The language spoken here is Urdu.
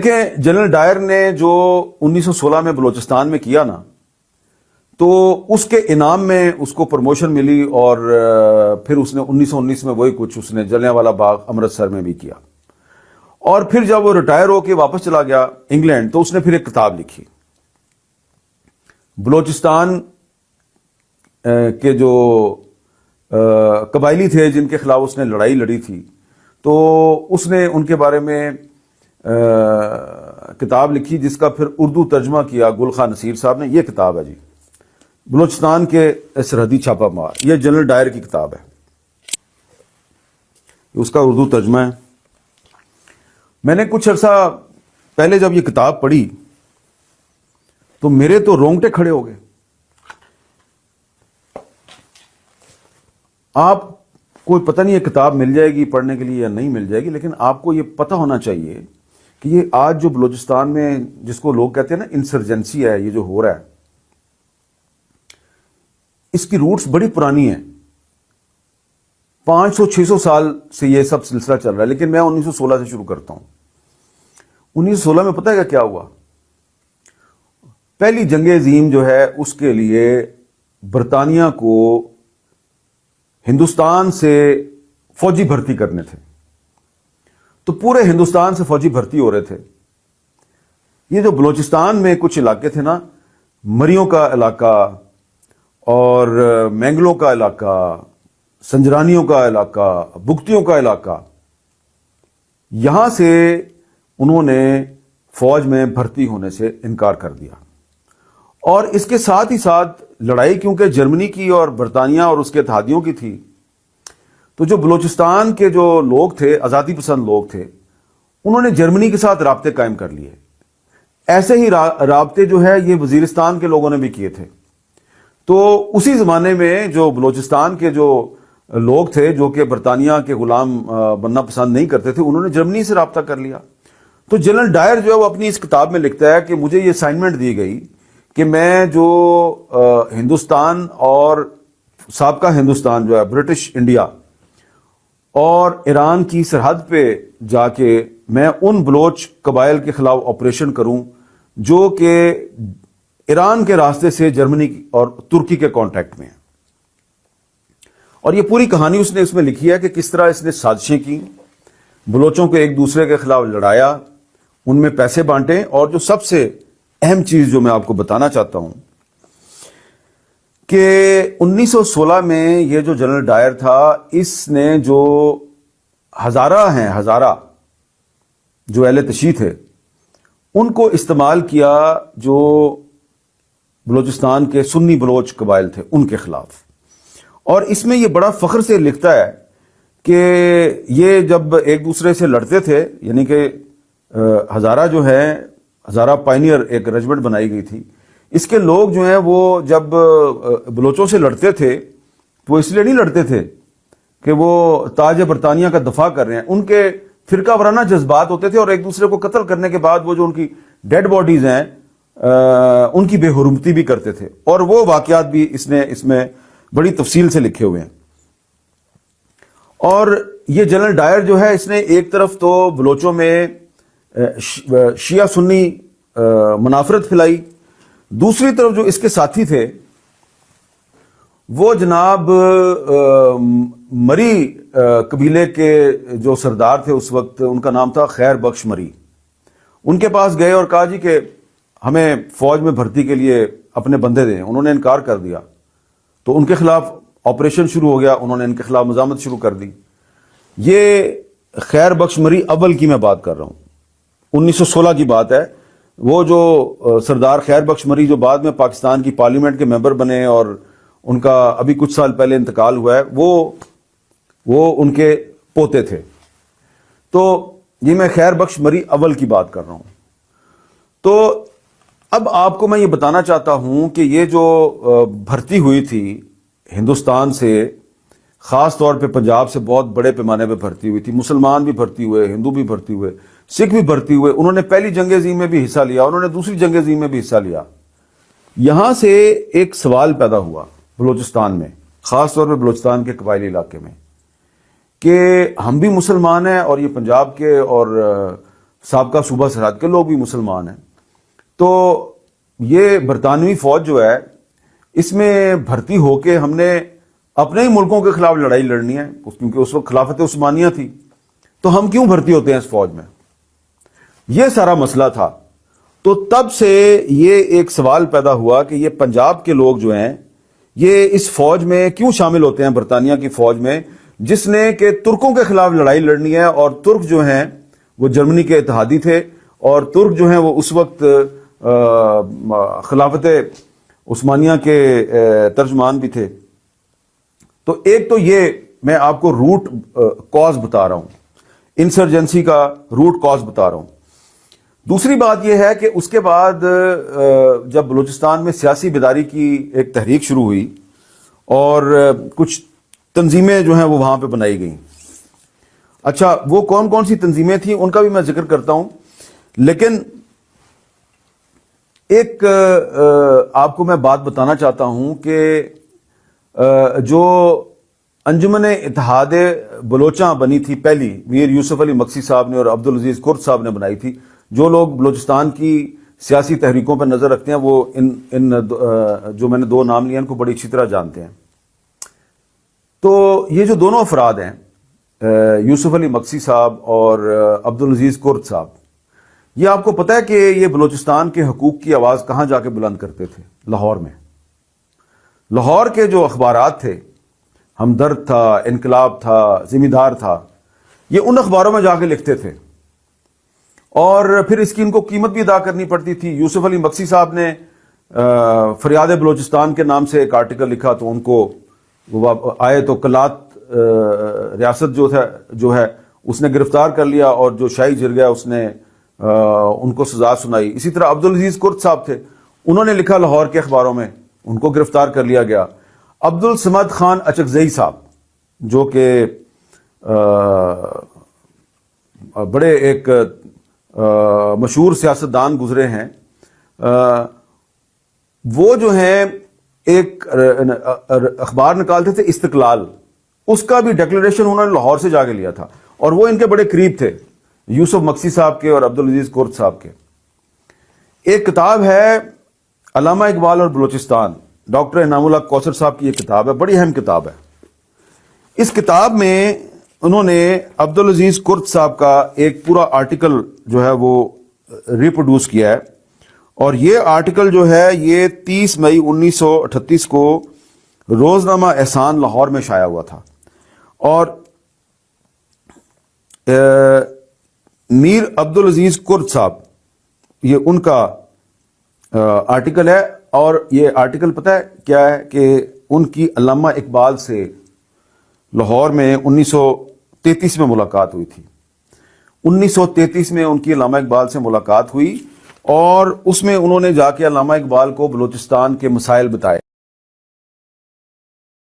کہ جنرل ڈائر نے جو 1916 میں بلوچستان میں کیا نا، تو اس کے انعام میں اس کو پروموشن ملی، اور پھر اس نے 1919 میں وہی کچھ اس نے جلیانوالہ باغ امرتسر میں بھی کیا، اور پھر جب وہ ریٹائر ہو کے واپس چلا گیا انگلینڈ تو اس نے پھر ایک کتاب لکھی بلوچستان کے جو قبائلی تھے جن کے خلاف اس نے لڑائی لڑی تھی، تو اس نے ان کے بارے میں کتاب لکھی جس کا پھر اردو ترجمہ کیا گل خان نصیر صاحب نے۔ یہ کتاب ہے جی، بلوچستان کے سرحدی چھاپہ مار، یہ جنرل ڈائر کی کتاب ہے، اس کا اردو ترجمہ ہے۔ میں نے کچھ عرصہ پہلے جب یہ کتاب پڑھی تو میرے تو رونگٹے کھڑے ہو گئے۔ آپ کو پتہ نہیں یہ کتاب مل جائے گی پڑھنے کے لیے یا نہیں مل جائے گی، لیکن آپ کو یہ پتہ ہونا چاہیے کہ یہ آج جو بلوچستان میں جس کو لوگ کہتے ہیں نا انسرجنسی ہے، یہ جو ہو رہا ہے، اس کی روٹس بڑی پرانی ہیں، 500-600 سال سے یہ سب سلسلہ چل رہا ہے، لیکن میں 1916 سے شروع کرتا ہوں۔ 1916 میں پتہ ہے کیا ہوا؟ پہلی جنگ عظیم جو ہے اس کے لیے برطانیہ کو ہندوستان سے فوجی بھرتی کرنے تھے، تو پورے ہندوستان سے فوجی بھرتی ہو رہے تھے۔ یہ جو بلوچستان میں کچھ علاقے تھے نا، مریوں کا علاقہ اور مینگلوں کا علاقہ، سنجرانیوں کا علاقہ، بگتیوں کا علاقہ، یہاں سے انہوں نے فوج میں بھرتی ہونے سے انکار کر دیا، اور اس کے ساتھ ہی ساتھ لڑائی کیونکہ جرمنی کی اور برطانیہ اور اس کے اتحادیوں کی تھی، تو جو بلوچستان کے جو لوگ تھے، آزادی پسند لوگ تھے، انہوں نے جرمنی کے ساتھ رابطے قائم کر لیے۔ ایسے ہی رابطے جو ہے یہ وزیرستان کے لوگوں نے بھی کیے تھے۔ تو اسی زمانے میں جو بلوچستان کے جو لوگ تھے جو کہ برطانیہ کے غلام بننا پسند نہیں کرتے تھے، انہوں نے جرمنی سے رابطہ کر لیا۔ تو جنرل ڈائر جو ہے وہ اپنی اس کتاب میں لکھتا ہے کہ مجھے یہ اسائنمنٹ دی گئی کہ میں جو ہندوستان اور سابقہ ہندوستان جو ہے برٹش انڈیا اور ایران کی سرحد پہ جا کے میں ان بلوچ قبائل کے خلاف آپریشن کروں جو کہ ایران کے راستے سے جرمنی اور ترکی کے کانٹیکٹ میں ہیں۔ اور یہ پوری کہانی اس نے اس میں لکھی ہے کہ کس طرح اس نے سازشیں کی، بلوچوں کو ایک دوسرے کے خلاف لڑایا، ان میں پیسے بانٹے، اور جو سب سے اہم چیز جو میں آپ کو بتانا چاہتا ہوں کہ 1916 میں یہ جو جنرل ڈائر تھا، اس نے جو ہزارہ جو اہل تشیع تھے ان کو استعمال کیا جو بلوچستان کے سنی بلوچ قبائل تھے ان کے خلاف۔ اور اس میں یہ بڑا فخر سے لکھتا ہے کہ یہ جب ایک دوسرے سے لڑتے تھے، یعنی کہ ہزارہ جو ہے، ہزارہ پائنیئر ایک رجمنٹ بنائی گئی تھی، اس کے لوگ جو ہیں وہ جب بلوچوں سے لڑتے تھے تو وہ اس لیے نہیں لڑتے تھے کہ وہ تاج برطانیہ کا دفاع کر رہے ہیں، ان کے فرقہ وارانہ جذبات ہوتے تھے، اور ایک دوسرے کو قتل کرنے کے بعد وہ جو ان کی ڈیڈ باڈیز ہیں ان کی بے حرمتی بھی کرتے تھے، اور وہ واقعات بھی اس نے اس میں بڑی تفصیل سے لکھے ہوئے ہیں۔ اور یہ جنرل ڈائر جو ہے اس نے ایک طرف تو بلوچوں میں شیعہ سنی منافرت پھیلائی، دوسری طرف جو اس کے ساتھی تھے وہ جناب مری قبیلے کے جو سردار تھے اس وقت، ان کا نام تھا خیر بخش مری، ان کے پاس گئے اور کہا جی کہ ہمیں فوج میں بھرتی کے لیے اپنے بندے دیں، انہوں نے انکار کر دیا، تو ان کے خلاف آپریشن شروع ہو گیا، انہوں نے ان کے خلاف مزاحمت شروع کر دی۔ یہ خیر بخش مری اول کی میں بات کر رہا ہوں، 1916 کی بات ہے۔ وہ جو سردار خیر بخش مری جو بعد میں پاکستان کی پارلیمنٹ کے ممبر بنے اور ان کا ابھی کچھ سال پہلے انتقال ہوا ہے، وہ ان کے پوتے تھے۔ تو یہ میں خیر بخش مری اول کی بات کر رہا ہوں۔ تو اب آپ کو میں یہ بتانا چاہتا ہوں کہ یہ جو بھرتی ہوئی تھی ہندوستان سے، خاص طور پہ پنجاب سے بہت بڑے پیمانے پہ بھرتی ہوئی تھی، مسلمان بھی بھرتی ہوئے، ہندو بھی بھرتی ہوئے، سکھ بھی بھرتی ہوئے، انہوں نے پہلی جنگ عظیم میں بھی حصہ لیا، انہوں نے دوسری جنگ عظیم میں بھی حصہ لیا۔ یہاں سے ایک سوال پیدا ہوا بلوچستان میں، خاص طور پہ بلوچستان کے قبائلی علاقے میں، کہ ہم بھی مسلمان ہیں اور یہ پنجاب کے اور سابقہ صوبہ سرحد کے لوگ بھی مسلمان ہیں. تو یہ برطانوی فوج جو ہے اس میں بھرتی ہو کے ہم نے اپنے ہی ملکوں کے خلاف لڑائی لڑنی ہے، کیونکہ اس وقت خلافت عثمانیہ تھی، تو ہم کیوں بھرتی ہوتے ہیں اس فوج میں؟ یہ سارا مسئلہ تھا. تو تب سے یہ ایک سوال پیدا ہوا کہ یہ پنجاب کے لوگ جو ہیں یہ اس فوج میں کیوں شامل ہوتے ہیں، برطانیہ کی فوج میں، جس نے کہ ترکوں کے خلاف لڑائی لڑنی ہے. اور ترک جو ہیں وہ جرمنی کے اتحادی تھے، اور ترک جو ہیں وہ اس وقت خلافت عثمانیہ کے ترجمان بھی تھے. تو ایک تو یہ میں آپ کو روٹ کاز بتا رہا ہوں، انسرجنسی کا روٹ کاز بتا رہا ہوں. دوسری بات یہ ہے کہ اس کے بعد جب بلوچستان میں سیاسی بیداری کی ایک تحریک شروع ہوئی اور کچھ تنظیمیں جو ہیں وہ وہاں پہ بنائی گئیں. اچھا، وہ کون کون سی تنظیمیں تھیں ان کا بھی میں ذکر کرتا ہوں، لیکن ایک آپ کو میں بات بتانا چاہتا ہوں کہ جو انجمن اتحاد بلوچاں بنی تھی پہلی، میر یوسف علی مکسی صاحب نے اور عبدالعزیز کرد صاحب نے بنائی تھی. جو لوگ بلوچستان کی سیاسی تحریکوں پر نظر رکھتے ہیں وہ ان جو میں نے دو نام لیے ان کو بڑی اچھی طرح جانتے ہیں. تو یہ جو دونوں افراد ہیں، یوسف علی مکسی صاحب اور عبدالعزیز کرد صاحب، یہ آپ کو پتہ ہے کہ یہ بلوچستان کے حقوق کی آواز کہاں جا کے بلند کرتے تھے؟ لاہور میں. لاہور کے جو اخبارات تھے، ہمدرد تھا، انقلاب تھا، ذمہ دار تھا، یہ ان اخباروں میں جا کے لکھتے تھے، اور پھر اس کی ان کو قیمت بھی ادا کرنی پڑتی تھی. یوسف علی مکسی صاحب نے فریاد بلوچستان کے نام سے ایک آرٹیکل لکھا، تو ان کو وہ آئے تو کلات ریاست جو ہے اس نے گرفتار کر لیا، اور جو شاہی جرگہ اس نے ان کو سزا سنائی. اسی طرح عبدالعزیز کرد صاحب تھے، انہوں نے لکھا لاہور کے اخباروں میں، ان کو گرفتار کر لیا گیا. عبدالصمد خان اچکزئی صاحب جو کہ بڑے ایک مشہور سیاستدان گزرے ہیں، وہ جو ہیں ایک اخبار نکالتے تھے استقلال، اس کا بھی ڈکلیریشن انہوں نے لاہور سے جا کے لیا تھا، اور وہ ان کے بڑے قریب تھے، یوسف مکسی صاحب کے اور عبدالعزیز کرد صاحب کے. ایک کتاب ہے علامہ اقبال اور بلوچستان، ڈاکٹر انعام اللہ کوثر صاحب کی یہ کتاب ہے، بڑی اہم کتاب ہے. اس کتاب میں انہوں نے عبدالعزیز کرد صاحب کا ایک پورا آرٹیکل جو ہے وہ ریپروڈیوس کیا ہے، اور یہ آرٹیکل جو ہے یہ 30 مئی 1938 کو روزنامہ احسان لاہور میں شائع ہوا تھا. اور میر عبدالعزیز کرد صاحب، یہ ان کا آرٹیکل ہے، اور یہ آرٹیکل پتہ ہے کیا ہے کہ ان کی علامہ اقبال سے لاہور میں 1933 میں ملاقات ہوئی تھی. 1933 میں ان کی علامہ اقبال سے ملاقات ہوئی، اور اس میں انہوں نے جا کے علامہ اقبال کو بلوچستان کے مسائل بتائے.